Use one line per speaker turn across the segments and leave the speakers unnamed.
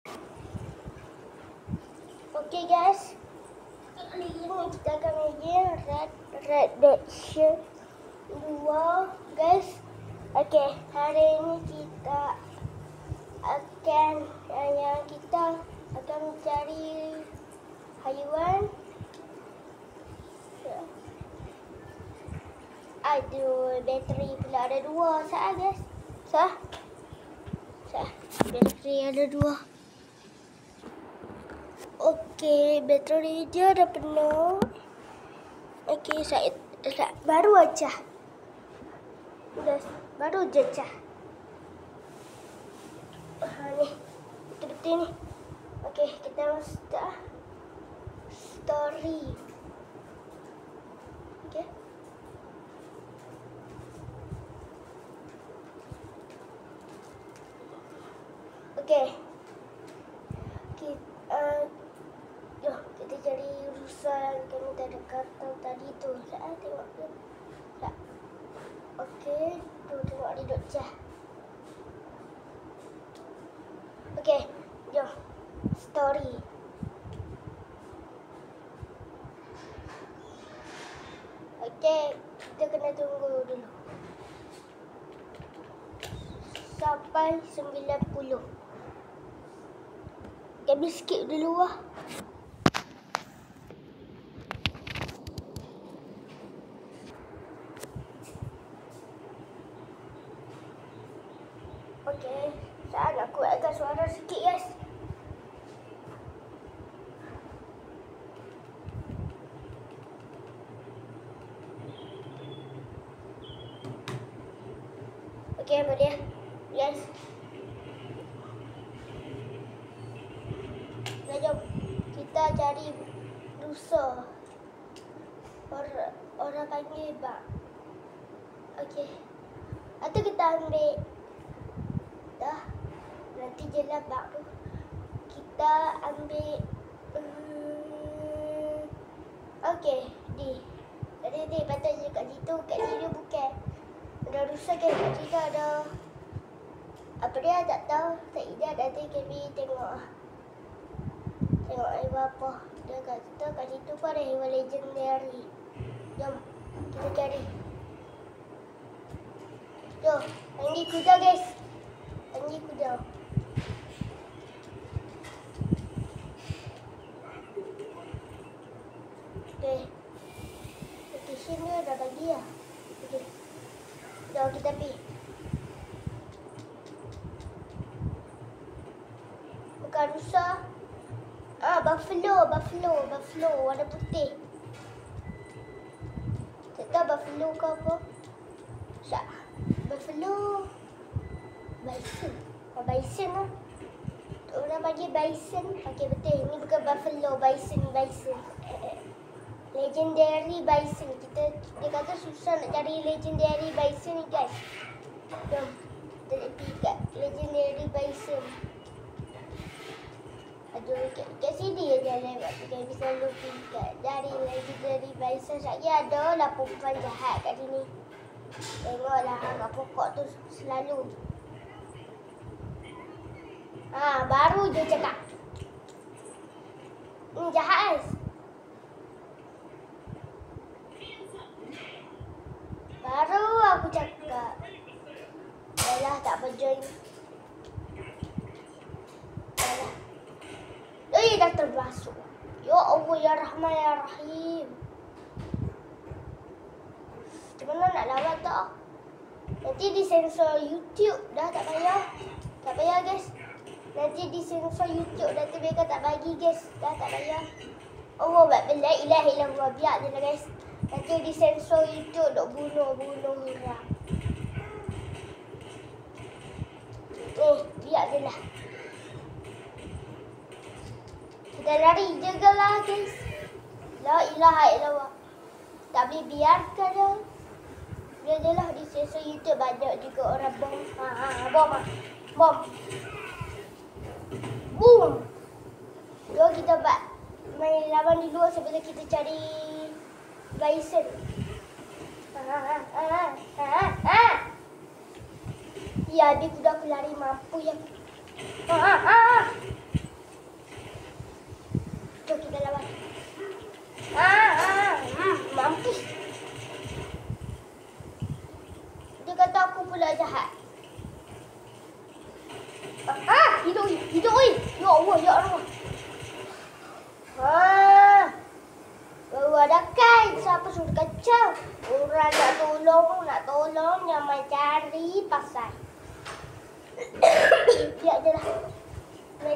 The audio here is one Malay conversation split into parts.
Okay guys, kali ini kita akan main Red Redemption 2 guys. Okay, hari ini kita akan mencari haiwan. Aduh, bateri pula ada 2 sah guys. Sah. Bateri ada 2. Okey, bateri dia dah penuh. Okey, saya baru aja. Baru je cah. Ni. Betul-betul ni. Okey, kita start story. Okey. Okey. Jom kita cari rusa yang kami terdekat tadi tu. Tengok tu. Okey, tu tengok dia duduk cah. Okey, jom. Story. Okey, kita kena tunggu dulu. Sampai 90. Kami skip dulu lah. Okey, saya nak kuatkan suara sikit guys. Okey, boleh guys. Jom kita cari rusa. Orang panggil bak. Okey. Atau kita ambil dah. Nanti je lah bak tu. Kita ambil okey, Tadi patut je kat situ, kat sini bukan. Ada rusa kan kat sini ada. Apa dia tak tahu. Tak ingat nanti kami tengok. Tengok haiwan apa. Dia kat situ pun ada haiwan legendary. Jom kita cari. Jom, Anggi kuda guys. Anggi kuda. Okay. Location dia dah bagi lah. Okay. Jom kita pergi. Bukan rusa. Buffalo warna putih. Tak tahu buffalo ke apa. Buffalo. Bison. Bison lah. Orang panggil bison. Okey betul. Ini bukan buffalo, bison. Legendary bison. Dia kata susah nak cari legendary bison ni guys. Jom. Kita nak pergi kat legendary bison. Aduh, kat sini je lewat. Kita bisa pergi kat dari legendary bison. Saya ada lah perempuan jahat kat sini. Tengoklah kat pokok tu selalu. Baru je cakap. Ni jahat guys. Baru aku cakap. Yalah tak berjoin. Yalah. Dah terbasuh. Ya Allah ya Rahman ya Rahim. Macam mana nak lawan tak? Nanti disensor YouTube dah tak payah. Tak payah guys. Nanti disensor YouTube nanti mereka tak bagi guys. Dah tak payah. Allah la ilaha illallah. Biar je lah guys. Nanti disensor YouTube dok bunuh orang. Biar je lah. Kita lari je lah guys. La ilaha illallah. Tak boleh biarkan dah. Biar je lah di sensor YouTube banyak juga orang bom. Bom. Boom. Jom kita main lawan di luar sebelum kita cari bison. Ya, dia kuda aku lari mampu ya.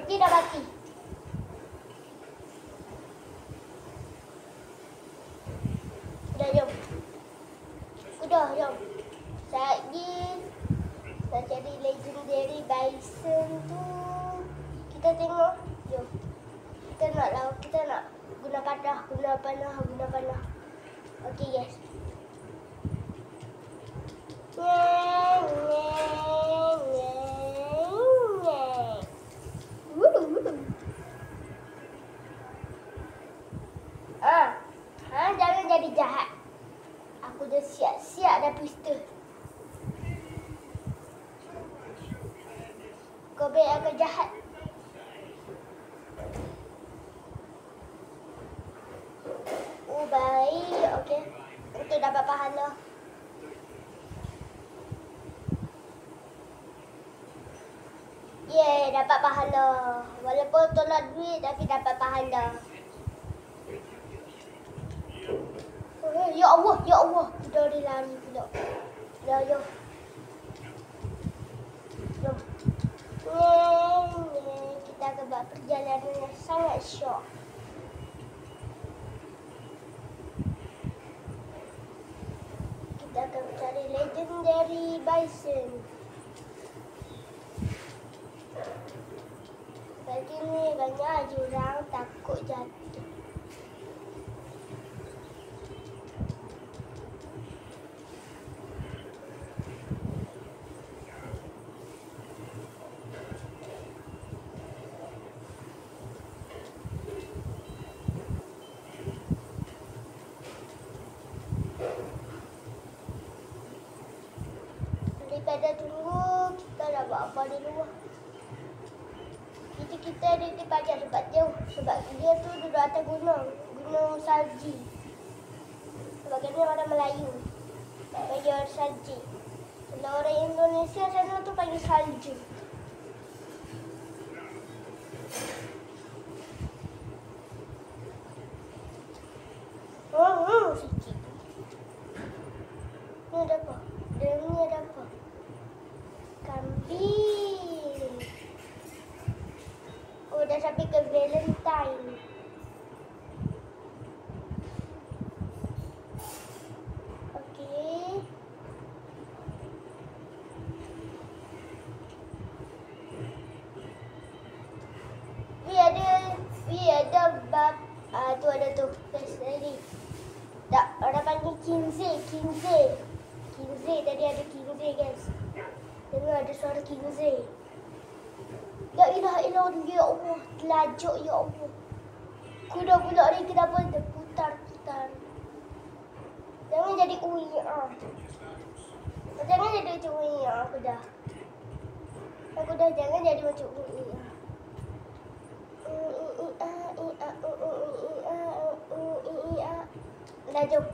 Bateri dah mati. Dah jom. Sudah jom. Lagi nak cari legendary bison tu. Kita tengok. Jom. Kita nak guna panah. Okey guys. Nyeng, nyeng, nyeng, nyeng. Jangan jadi jahat. Aku dah siap-siap dah pistol. Kau baik akan jahat. Oh baik, okey. Untuk dapat pahala. Yeay, dapat pahala. Walaupun tolak duit tapi dapat pahala. Ya Allah. Kita dah lari pula. Dah, jom. Jom. Kita akan buat perjalanan yang sangat syok. Kita akan mencari legendary bison. Bagi ni banyak jurang, takut jatuh. Daripada tunggu, kita nak buat apa di luar. Kita ada tempat je sebab dia tu duduk atas gunung salji. Sebab dia orang Melayu. Tak panggil salji. Kalau orang Indonesia sana tu panggil salju. Sikit. Ni ada apa? Ni ada apa? Kambing. Oh, dah sampai ke Valentine. Okey. We ada bab tu ada tu. Tadi. Tak, orang panggil Kingsley tadi ada Kingsley guys. Dengar ada suara Kingsley. Ya ilaha illallah, ya Allah, telajuk ya Allah. Kuda pula ni kenapa terputar-putar. Jangan jadi uya. Jangan jadi macam uya kuda. Kuda jangan jadi macam uya. Dah jom.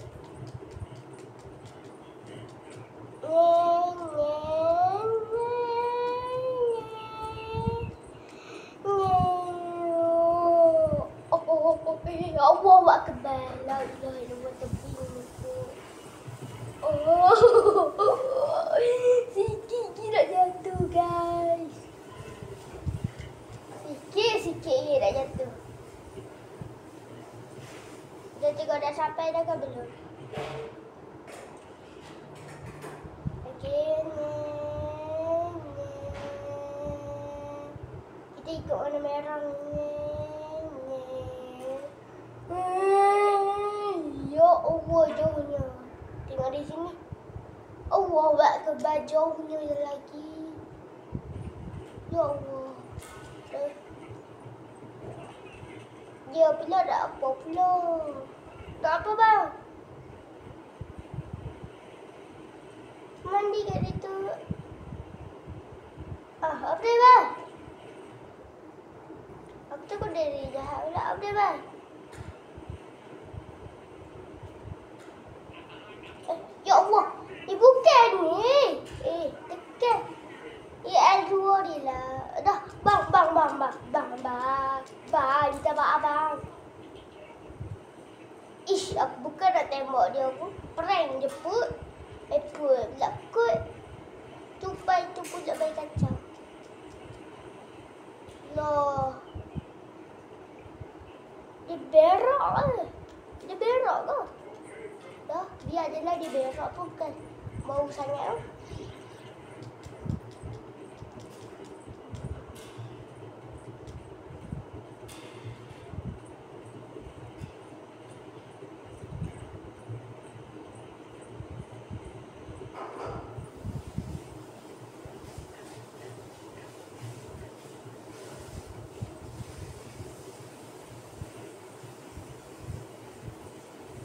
Allahu Akbar. La ilaha illallah tabiin. Sikit kira jatuh guys. Sikit je dah jatuh. Kita tengok dah sampai dah ke belum? Okey. Kita ikut warna merah ni. Ya Allah, jauhnya. Tengok di sini. Allah Akbar, jauhnya lagi. Ya Allah. Dia pula tak apa pula. Tak apa bang. Mandi kat situ. Apa dia bang? Apa tu kau dari jahat pula. Apa dia bang? Ya Allah. Bukan ni. Tekan. L2 ni lah. Dah. Bang. Minta maaf bang. Ish, aku bukan nak tembak dia pun. Prank je pun. Pun lakut. Tupai tu pun tak baik kacau. Loh. berak ke? Dia berak ke? Dah, biar je lah dia berak pun bukan bau sangat tu.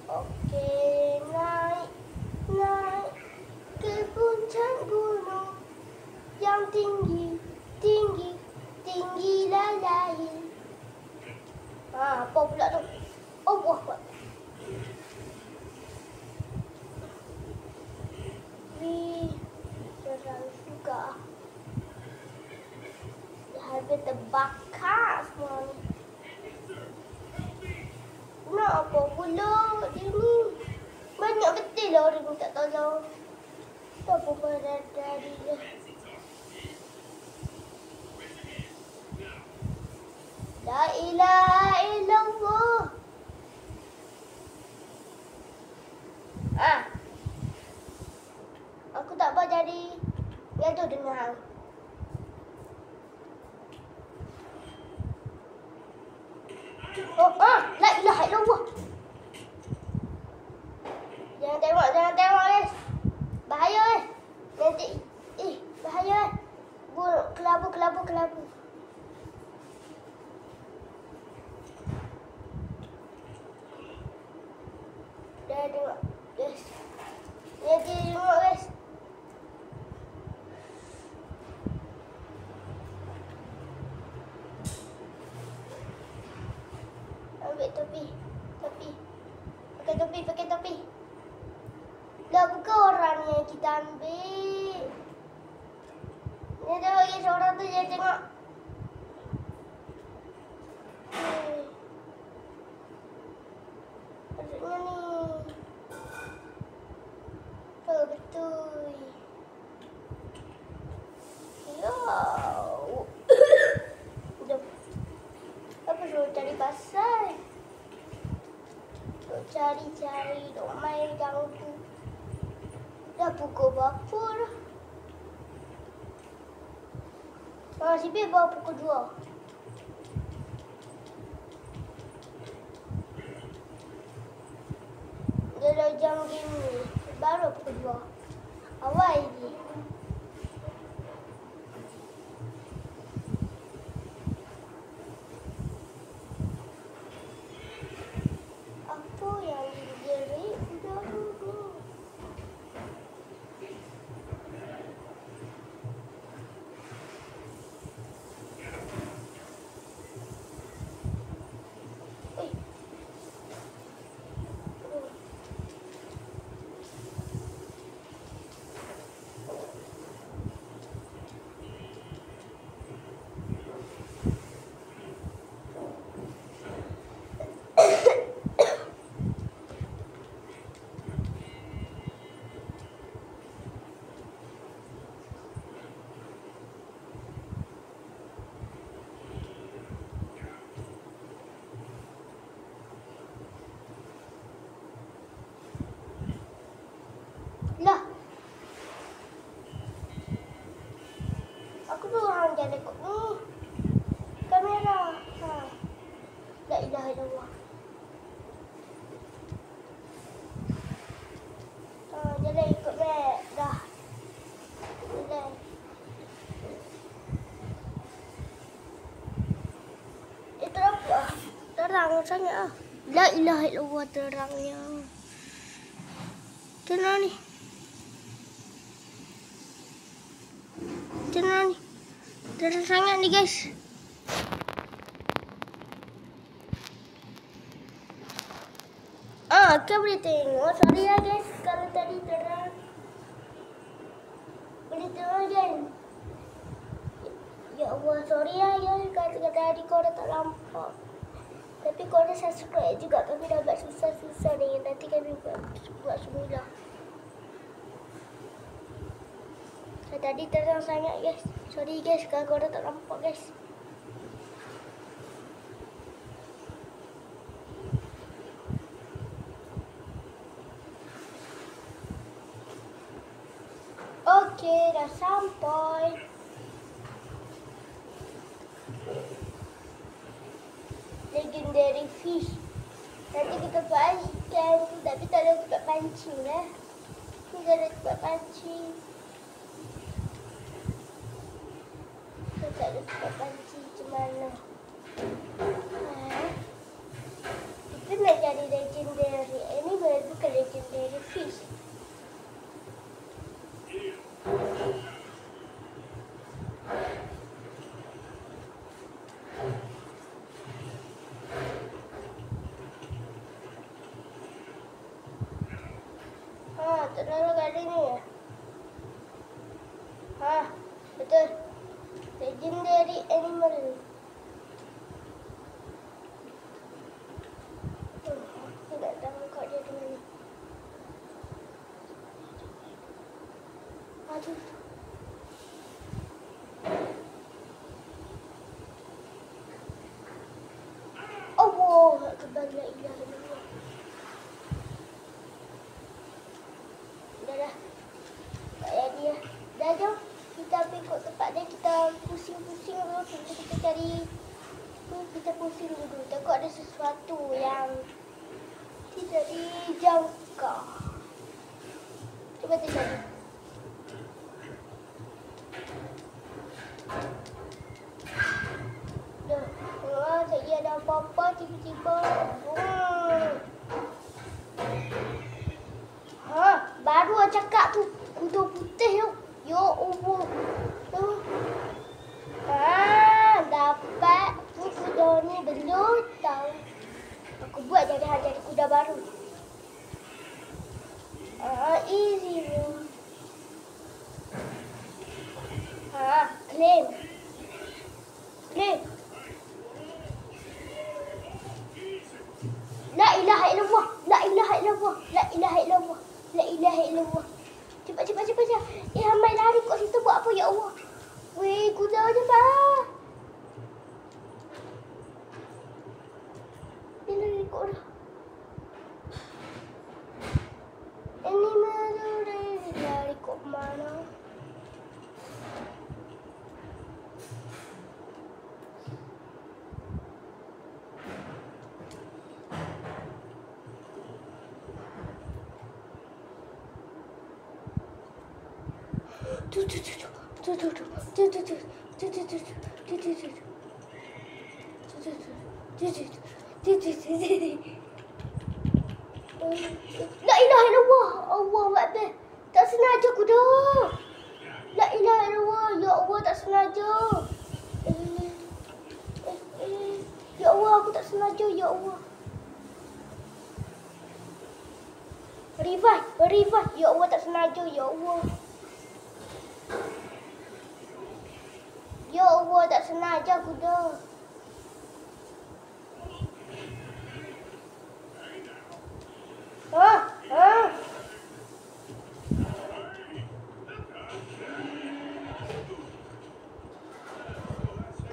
Okey, naik ke puncak gunung yang tinggi lalai. Apa pula tu? Oh, buah. Serang juga. Habis terbakar semua ni. Nak apa pula dia ni? Banyak betul lah orang minta tolong. Tak apa pada dia. La ilaha illallah. Aku tak apa jadi gaduh dengan hang. La ilaha illallah. Jangan tengok guys. Bahaya guys. Nanti bahaya. Kelabu. Dah tengok guys. Nanti tengok guys. Ambil topi. Pakai topi. Dah bukan orang yang kita ambil. Ni tengok guys, orang tu je tengok. Maksudnya ni. Oh, betul. Ya. Apa suruh cari pasal? Cari, dok main ganggu. Dah pukul berapa dah? Sibir baru pukul 2. Dia dah jam gini. Baru pukul 2. Awal lagi. Apa yang jerit budak ni? Lah. Aku tu orang jangan ikut ni. Kamera. La ilaha illallah. Jangan ikut back. Dah. Jalan. Terang sangat. La ilaha illallah terangnya. Terang ni. Terang sangat ni guys. Kau boleh tengok. Sorry lah guys kalau tadi terang. Boleh tengok kan? Ya Allah, sorry lah ya kalau tadi korang tak nampak. Tapi korang subscribe juga. Kami dah buat susah-susah ni. Nanti kami buat semula. Tadi terang sangat guys. Sorry guys kalau korang tak nampak guys. dah sampai. Legendary fish. Nanti kita buat ikan, tapi tak ada tempat pancing lah. Ni tak ada tempat pancing. Tak ada tempat pancing macam mana? Kita nak cari legendary animal, bukan legendary fish. Tak ada kat ni. Betul. Legendary animal. Aku nak tangkap dia di mana. Aduh. Allah Akbar, la ilaha illallah. Dah. Tak jadi lah. Dah jom. Kita pergi ikut tempat dia. Kita pusing-pusing dulu. Kita cari. Kita pusing dulu. Takut ada sesuatu yang tidak dijangka. Cuba kita cari. Dah. Tak ada apa-apa. Tiba-tiba. Baru cakap tu kuda putih tu. Ya Allah. Dapat tu kuda ni belum tahu. Aku buat jadi kuda baru. Easy tu. Claim. La ilaha illallah. La ilaha illallah. La ilaha illallah. La ilaha illallah. Cepat. Hamai lari kat situ buat apa ya Allah? Weh, kuda cepat. Dia lari kat dah. Ini mana dia lari kat mana? La ilaha illallah. Allahu Akbar. Tak sengaja kuda. La ilaha illallah. Ya Allah, tak sengaja. Ya Allah, aku tak sengaja. Ya Allah. Revive. Ya Allah, tak sengaja. Ya Allah. Ya Allah, tak sengaja kuda.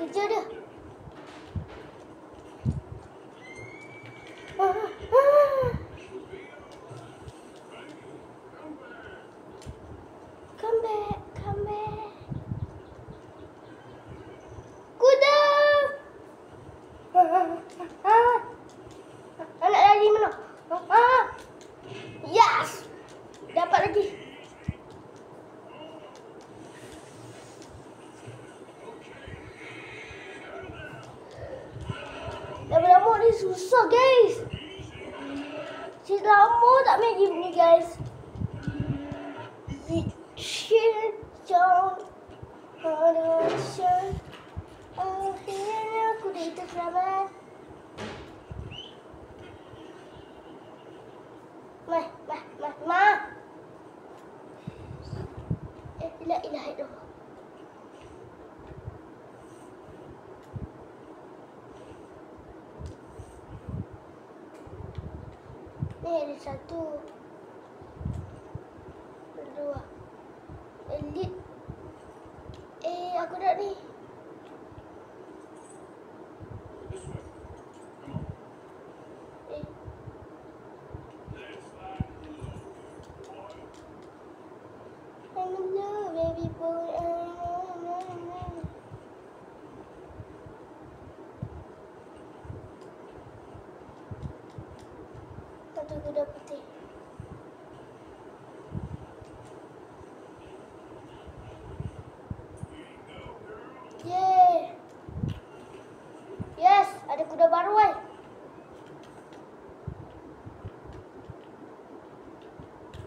Kejar dia. Come back. Kuda. Nak lari mana? Yes. Dapat lagi. Lama-lama ni susah guys. Saya lama tak main game ni guys. Shit down. Akhirnya aku dah hidup selamat. Ma. La ilaha illallah. Ni ada satu. Dua. Elite. Aku nak ni. I'm in love, baby boy. tu kuda putih. Yeay. Yes, ada kuda baru eh.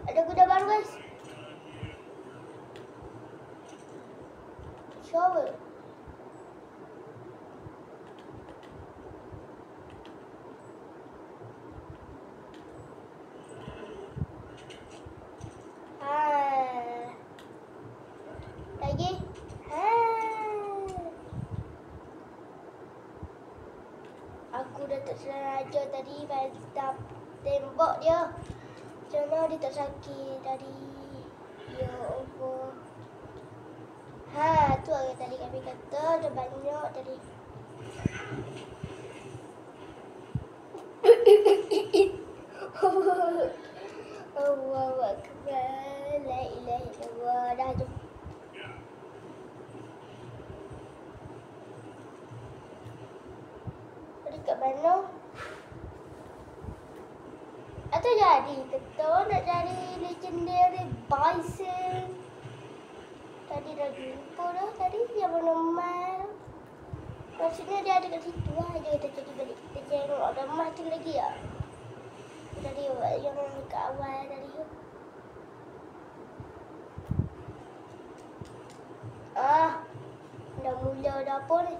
Ada kuda baru guys. Shovel. Lagi. Aku dah tak sengaja tadi bantap tembok dia. Macam dia tak sakit tadi. Ya Allah. Tu orang tadi kami kata ada banyak tadi. Allahu Akbar. La ilaha illallah. Dah jom. Tadi kat mana? Atau jadi kata nak cari legendary bison. Tadi dah jumpa dah. Tadi yang mana mal. Maksudnya dia ada kat situ lah. Dia kata jadi balik. Kita tengok ada emas tu lagi tak? Tadi yang kat awal tadi tu. Dah mula dah apa ni?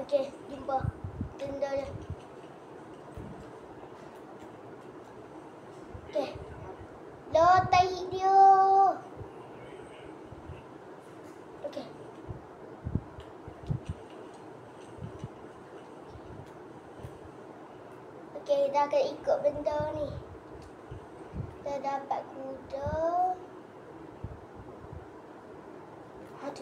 Okey, jumpa. Tenda dia. Okey. Lo tahi dia. Okey. Okey, kita akan ikut benda ni. Kita dapat kuda. Tu.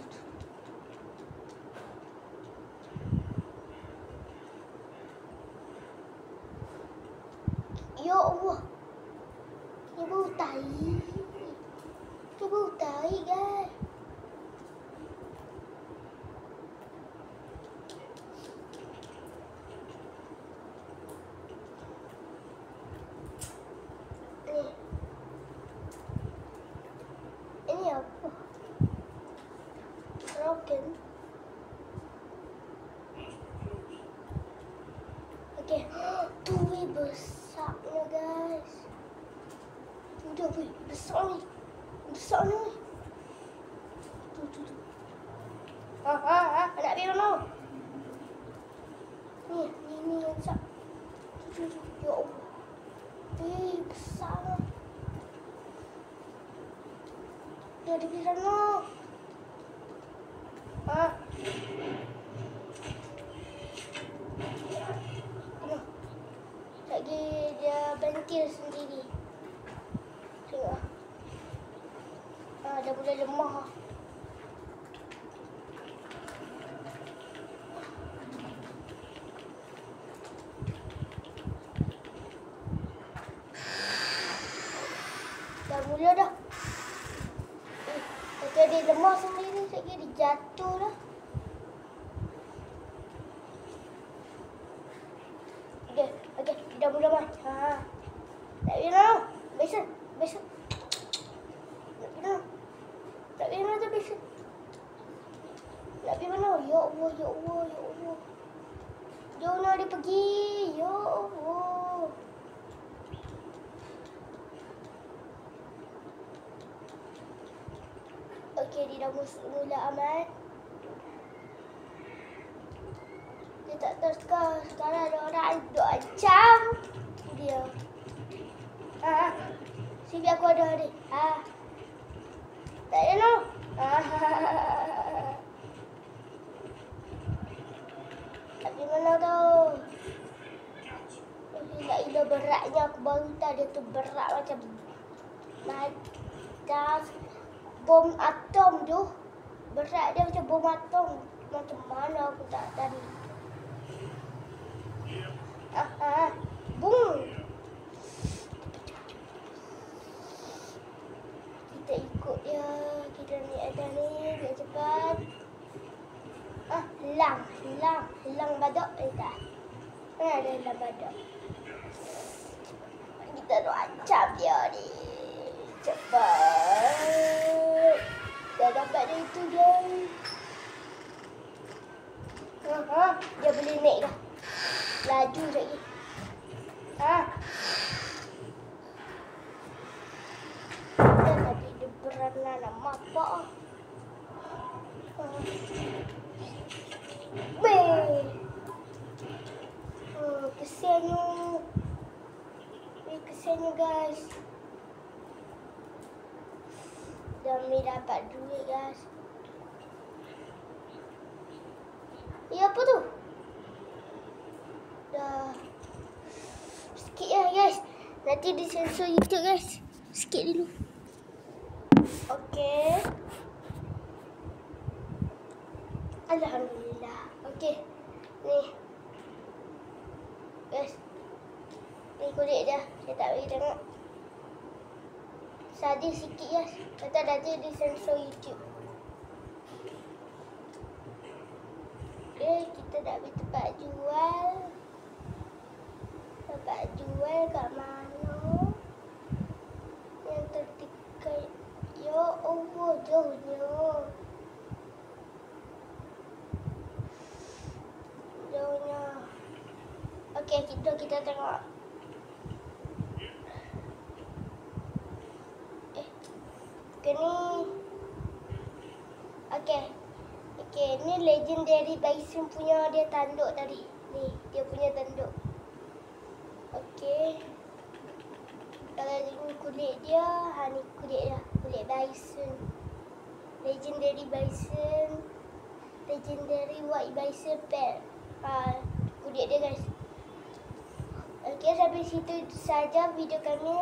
Ya Allah. Dia bau tai. Dia bau tai guys. Ini apa? Broken. Okey. Tu besarnya guys. Udah besar ni. Besar ni. Tu. Nak pergi mana? Ni yang besar. Tu. Ya Allah. Besar lah. Dia ada pergi sana. Lagi dia bantir sendiri. Tengok. Dah boleh lemah. Dah mula dah. Dia lemah sendiri. Sekejap dia jatuh dah. Okey, dah mula main. Tak pergi mana? Besar. Tak pergi mana tu besar. Nak pergi mana? Ya Allah. Jom nak dia pergi. Ya Allah. Okey, dia dah mula aman. Dia tak tahu sekarang ada orang duk ancam dia. Sini aku ada ni. Tak ada no. Tapi mana tu? Gila beratnya aku baru tahu dia tu berat macam bom atom tu. Berat dia macam bom atom. Macam mana aku tak tahu. Boom. Kita ikut dia. Kita ni ada ni. Dia cepat. Hilang badak. Tak. Ada dalam badan. Kita rancam dia ni. Cepat. Dah dapat dia itu guys. Dia boleh naik dah. Laju lagi. Dan tadi dia beranak nak mapak. Kesiannya. Kesiannya guys. Demi dapat duit guys. Apa tu? Dah. Sikit lah guys. Nanti disensor YouTube guys. Sikit dulu. Okey. Alhamdulillah. Okey. Ni. Guys. Ni kulit dia. Saya tak boleh tengok. Sadis sikit guys. Kata nanti disensor YouTube. Okay, kita dah ambil tempat jual. Tempat jual kat mana? Yang terdekat. Ya Allah, jauhnya. Jauhnya. Okey, kita tengok. Ni. Okey, ni legendary bison punya dia tanduk tadi. Ni, dia punya tanduk. Okey. Kalau ni kulit dia, ni kulit dia. Kulit bison. Legendary bison. Legendary white bison pet. Kulit dia guys. Okey, sampai situ saja video kami.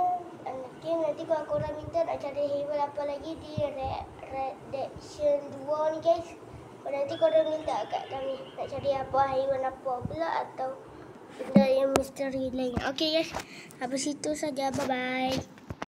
Okay, nanti kalau korang minta nak cari hewan apa lagi di reaction 2 ni guys. Nanti korang minta kat kami nak cari apa hewan apa pula atau benda yang misteri lain. Okay guys, sampai situ saja. Bye bye.